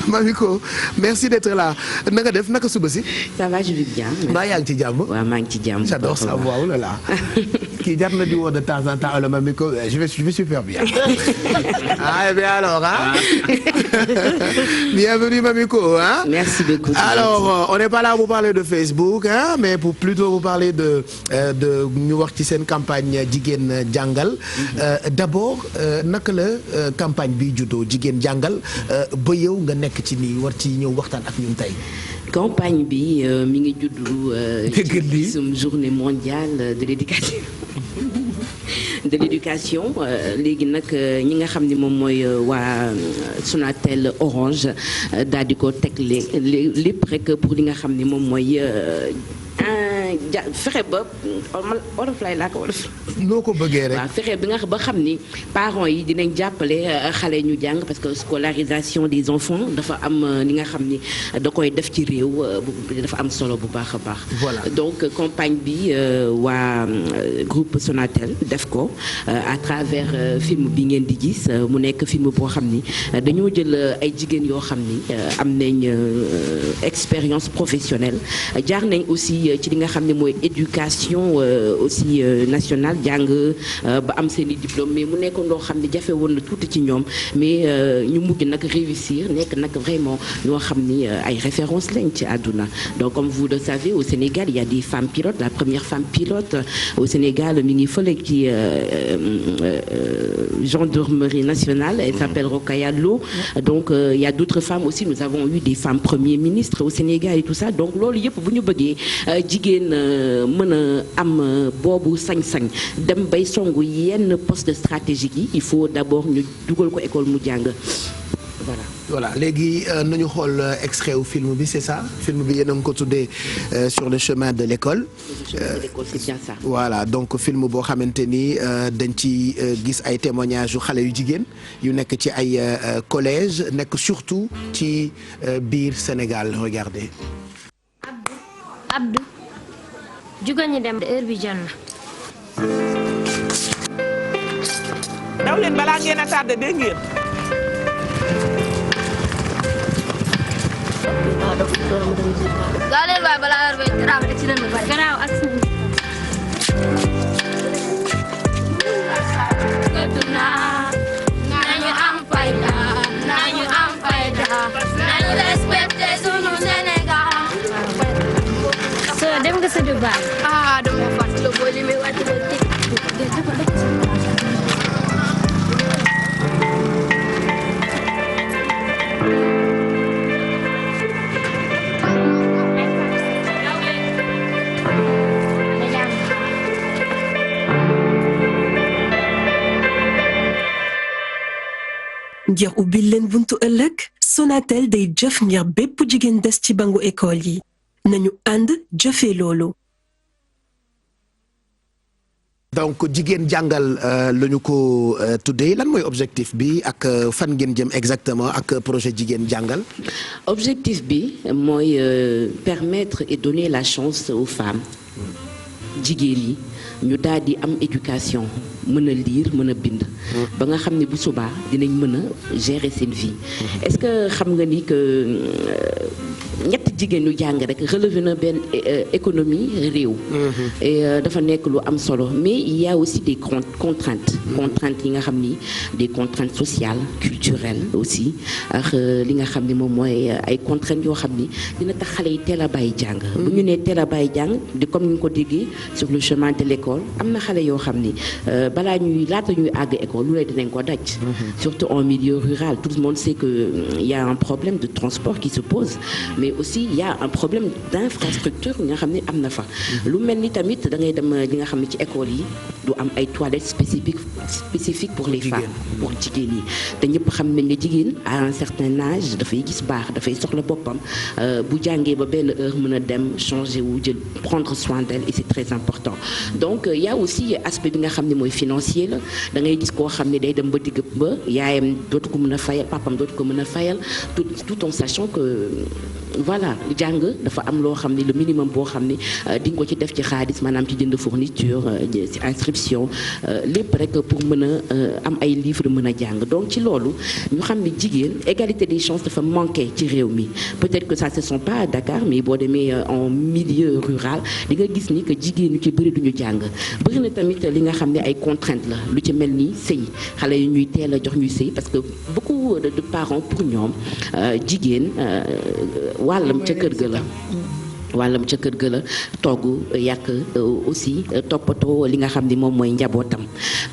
Mamiko merci d'être là naka def naka suba si. ça va je vais bien. maa yaa ngi ci jàmm. waaw maa ngi ci jàmm. j'adore sa voix oh là là. kii jar na di woo de temps en temps alors Mamiko je vais super bien. ah et bien alors ah. bienvenue Mamiko ah. merci beaucoup. alors on n'est pas là pour parler de Facebook hein mais pour plutôt vous parler de ñu wax ci seen campagne jigéen jàngal. d'abord naka la campagne bi juddoo jigéen jàngal ba yow nga nekk ci nii war ci ñëw waxtaan ak ñun tey. campagne bi mi ngi juddu. ci sum journée mondiale de l'éducation. de l'éducation léegi nag ñi nga xam ni moom mooy waa Sonatel Orange daal di ko teg lépp rek pour li nga xam ni moom mooy fexe ba olof lay laa ko olof. noo ko bëggee rek. waaw fexe bi nga ba xam ni parents yi dinañ jàppale xale ñu jàng parce que scolarisation des enfants dafa am li nga xam ni da koy def ci réew dafa am solo bu baax a baax. voilà donc campagne bi waa groupe Sonatel def ko à travers film bi ngeen di gis mu nekk film boo xam ni dañoo jël ay jigéen yoo xam ni am nañ expérience professionnelle jaar nañ aussi ci li nga xam ne mooy éducation aussi nationale jàng ba am seen i diplôme mais mu nekkoon loo xam ne jafe woon na tuuti ci ñoom mais ñu mujj nag réussir nekk nag vraiment ñoo xam ni ay références lañ ci àdduna donc comme vous le savez au Sénégal il y a des femmes pilotes la première femme pilote au Sénégal mi ngi fële ci gendarmerie nationale elle s'appelle Rokhaya Lo donc il y a d'autres femmes aussi nous avons eu des femmes premiers ministres au Sénégal et tout ça donc loolu yëpp bu ñu bëggee jigéen mën a am boobu sañ-sañ dem bay songu yenn poste stratégique yi il faut d'abord ñu dugal ko école mu jàng voilà léegi nañu xool extrait wu film bi c'est ça film bi yéen a ngi ko tuddee sur le chemin de l'école. C'est bien ça. voilà donc film boo xamante ni dañ ci gis ay témoignages yu xale yu jigéen yu nekk ci ay collège nekk surtout ci biir Sénégal regardez. Abdou jugal ñu dem heure bi jot na. daw leen balaa ngeen a tardé dégg ngeen. gaa leen waay balaa heure bi garaaw accident bi bari garaaw accident. nañu am fayda nañu am fayda nañu respecté sunu Sénégal. so dem nga sa Dubaay. ah dama fàttali boo limee wàcc ba teg. ngir ubbil leen buntu ëllëg Sonatel day jëf ngir bépp jigéen des ci bangu école yi nañu ànd jëfee loolu. donc jigéen jàngal la ñu ko tuddee lan mooy objectif bi ak fan ngeen jëm exactement ak projet jigéen jàngal. objectif bi mooy permettre et donner la chance aux femmes jigéen yi ñu daal di am éducation mën a lire mën a bind. ba nga xam ne bu subaa dinañ mën a gérer seen vie. est-ce que xam nga ni que ñetti jigéen ñu jàng rek relevé na benn économie réew. et dafa nekk lu am solo mais il y a aussi des contraintes. contraintes yi nga xam ni des contraintes sociales culturelles aussi ak li nga xam ni moom mooy ay contraintes yoo xam ni dina tax xale yi teel a bàyyi jàng. bu ñu nee teel a bàyyi jàng di comme ni ñu ko déggee sur le chemin de l'école am na xale yoo xam ni balaa ñuy laata ñuy àgg école lu lay dinañ ko daj. surtout en milieu rural tout le monde sait que il y a un problème de transport qui se pose mais aussi il y a un problème d'infrastructure nga xam ne am na fa. lu mel ni tamit da ngay dem li nga xam ne ci école yi du am ay toilettes spécifiques pour les femmes. pour jigéen yi te ñëpp xam nañ ne jigéen à un certain âge dafay gis baax dafay soxla boppam bu jàngee ba benn heure mën a dem changer wu jël prendre soin d'elle et c'est très important donc il y a aussi aspect bi nga xam ne mooy financier la da ngay gis koo xam ne day dem ba digg ba yaayam dootu ko mën a fayal papam dootu ko mën a fayal tout en sachant que voilà jàng dafa am loo xam ne le minimum boo xam ne di nga ko ci def ci xaalis maanaam ci jënd fourniture ci inscription lépp rek pour mën a am ay livres mën a jàng donc ci loolu ñu xam ne jigéen égalité des chances dafa manqué ci réew mi peut-être que ça se sent pas à Dakar mais boo demee en milieu rural di nga gis ni que jigéen ñu ci bëri duñu jàng bëri na tamit li nga xam ne ay contraintes la lu ci mel ni sëy xale yi ñuy teel a jox ñuy sëy parce que beaucoup de parents pour ñoom jigéen wàllam ca kër ga la wàllam ca kër ga la togg yàq aussi toppatoo li nga xam ni moom mooy njabootam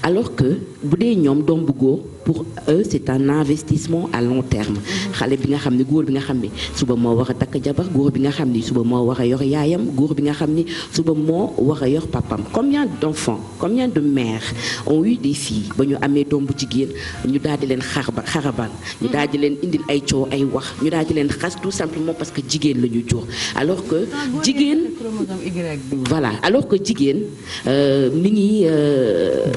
alors que bu dee ñoom doom bu góor pour eux c'est un investissement à long terme xale bi nga xam ne góor bi nga xam ne suba moo war a takk jabar góor bi nga xam ni suba moo war a yor yaayam góor bi nga xam ni suba moo war a yor papam combien d'enfants combien de mères ont eu des filles ba ñu amee doom bu jigéen ñu daal di leen xarabal ñu daal di leen indil ay coow ay wax ñu daal di leen xas tout simplement parce que jigéen la ñu jur alors que jigéen voilà alors que jigéen mi ngi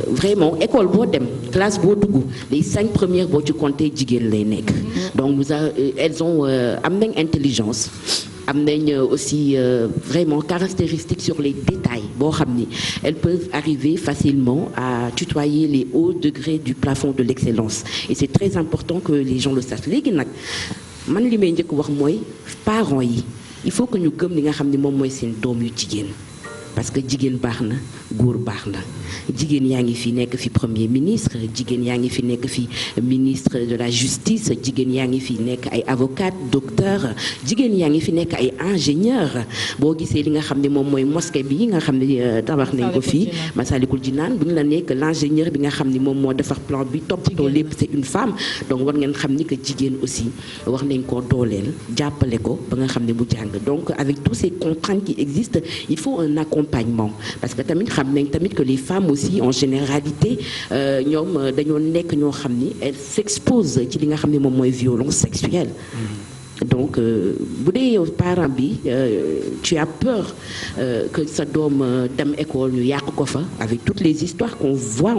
vraiment école boo dem classe boo dugg les 5 premières boo ci compter jigéen lay nekk donc elles ont am nañ intelligence am nañ aussi vraiment caractéristiques sur les détails boo xam ni elles peuvent arriver facilement à tutoyer les hauts degrés du plafond de l'excellence et c'est très important que les gens le sachent léegi nag man li may njëkk wax mooy parents yi il faut que ñu gëm li nga xam ni moom mooy seen doom yu jigéen parce que jigéen baax na góor baax na jigéen yaa ngi fi nekk fi premier ministre jigéen yaa ngi fi nekk fi ministre de la justice jigéen yaa ngi fi nekk ay avocat docteur jigéen yaa ngi fi nekk ay ingénieur boo gisee li nga xam ne moom mooy mosquée bi nga xam ne tabax nañ ko fii Massalikul Jinaan bu ñu la nekk l'ingénieur bi nga xam ne moom moo defar plan bi toppatoo lépp c'est une femme donc war ngeen xam ni que jigéen aussi wax nañ koo dooleel jàppale ko ba nga xam ne mu jàng donc avec tous ces contraintes qui existent il faut un accompagnement parce que tamit xam nañ tamit que les femmes aussi en généralité ñoom dañoo nekk ñoo xam ni elles s'exposent ci li nga xam ne moom mooy violence sexuelle donc bu dee yow parent bi tu as peur que sa doom dem école ñu yàq ko fa avec toutes les histoires qu'on voit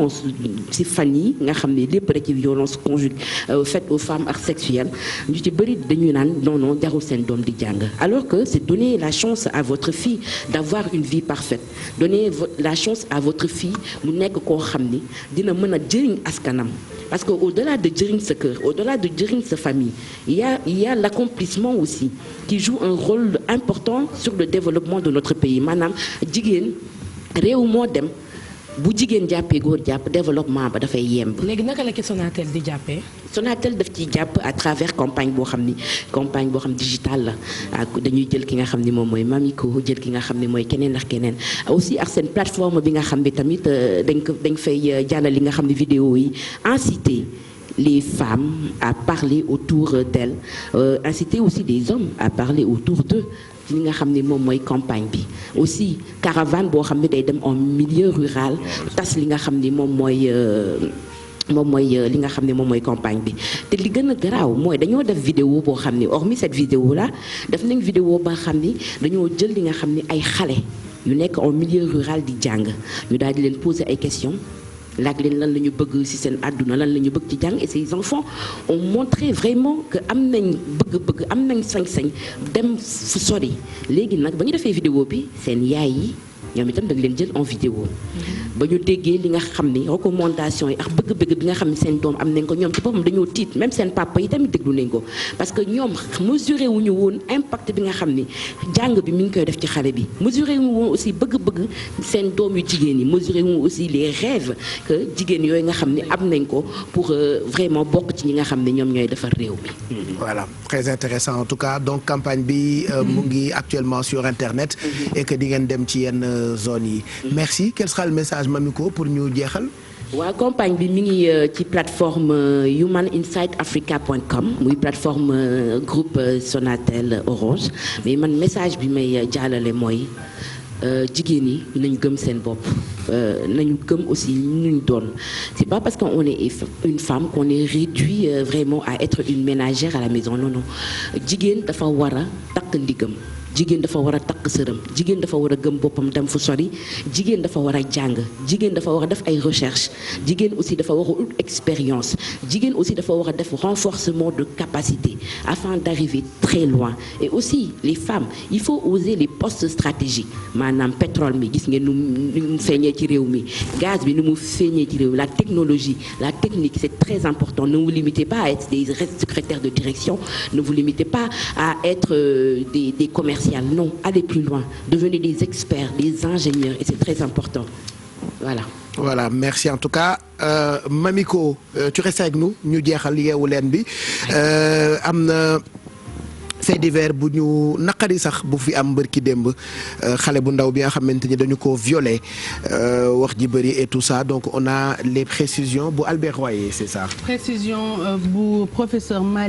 ci fan yi nga xam ne lépp rek ci violence conjugale faite aux femmes ak sexuelles ñu ci bëri dañuy naan non jarul seen doom di jàng alors que c'est donner la chance à votre fille d'avoir une vie parfaite donner la chance à votre fille mu nekk koo xam ni dina mën a jëriñ askanam parce que au-delà de jëriñ sa kër au-delà de jëriñ sa famille il y a l'accomplissement aussi qui joue un rôle important sur le développement de notre pays maanaam jigéen réew moo dem bu jigéen jàppee góor jàpp développement ba dafay yemb. léegi naka la ci Sonatel di jàppee. Sonatel daf ciy jàpp à travers campagne boo xam digital la ak dañuy jël ki nga xam ni moom mooy Mamiko jël ki nga xam ne mooy keneen ak keneen aussi ak seen plateforme bi nga xam ne tamit dañ fay jàllale li nga xam ne vidéo yi inciter les femmes à parler autour d'elles inciter aussi des hommes à parler autour d'eux li nga xam ne moom mooy campagne bi aussi caravane boo xam ne day dem en milieu rural tas li nga xam ni moom mooy li nga xam ne moom mooy campagne bi te li gën a garaaw mooy dañoo def vidéo boo xam ni hormis cette vidéo là def nañ vidéo ba xam ni dañoo jël li nga xam ni ay xale yu nekk en milieu rural di jàng ñu daal di leen poser ay questions laaj leen lan la ñu bëgg ci seen àdduna lan la ñu bëgg ci jàng et ces enfants ont montré vraiment que am nañ bëgg-bëgg am nañ sañ-sañ dem fu sori léegi nag ba ñu defee vidéo bi seen yaay yi ñoom itam dañ leen jël en vidéo ba ñu déggee li nga xam ni recommandation yi ak bëgg-bëgg bi nga xam ne seen doom am nañ ko ñoom ci boppam dañoo tiit même seen papa yi tamit déglu nañ ko parce que ñoom mesuré wuñu woon impact bi nga xam ni jàng bi mi ngi koy def ci xale bi mesuré wuñu woon aussi bëgg-bëgg seen doom yu jigéen yi mesuré wuñu aussi les rêves que jigéen yooyu nga xam ne am nañ ko pour vraiment bokk ci ñi nga xam ne ñoom ñooy defar réew mi. Voilà, très intéressant en tout cas donc campagne bi mu ngi actuellement sur internet et que di ngeen dem ci yenn zones yi. Merci. Quel sera le message Mamiko pour ñu jeexal. waaw campagne bi mi ngi ci plateforme humaninsightafrica.com muy plateforme groupe Sonatel Orange mais man message bi may jàllale mooy jigéen yi nañu gëm seen bopp nañu gëm aussi ñu doon c'est pas parce qu'on est une femme qu'on est réduit vraiment à être une ménagère à la maison non jigéen dafa war a takk ndigam jigéen dafa war a takk sëram jigéen dafa war a gëm boppam dem fu sori jigéen dafa war a jàng jigéen dafa war a def ay recherche jigéen aussi dafa war a ut expérience jigéen aussi dafa war a def renforcement de capacité afin d'arriver très loin et aussi les femmes il faut oser les postes stratégiques maanaam pétrole mi gis ngeen nu mu feeñee ci réew mi gaz bi nu mu feeñee ci réew mi la technologie la technique c'est très important ne vous limitez pas à être des secrétaires de direction ne vous limitez pas à être des commerciales non allez plus loin devenez des experts des ingénieurs et c'est très important voilà merci en tout cas Mamiko tu restes avec nous ñu jeexal yeewu leen bi am na fait divers bu ñu naqari sax bu fi am bërki démb xale bu ndaw bi nga xamante ni dañu ko violé wax ji bëri et tout ça donc on a les précisions bu Albert Royer c'est ça. précision bu professeur Malick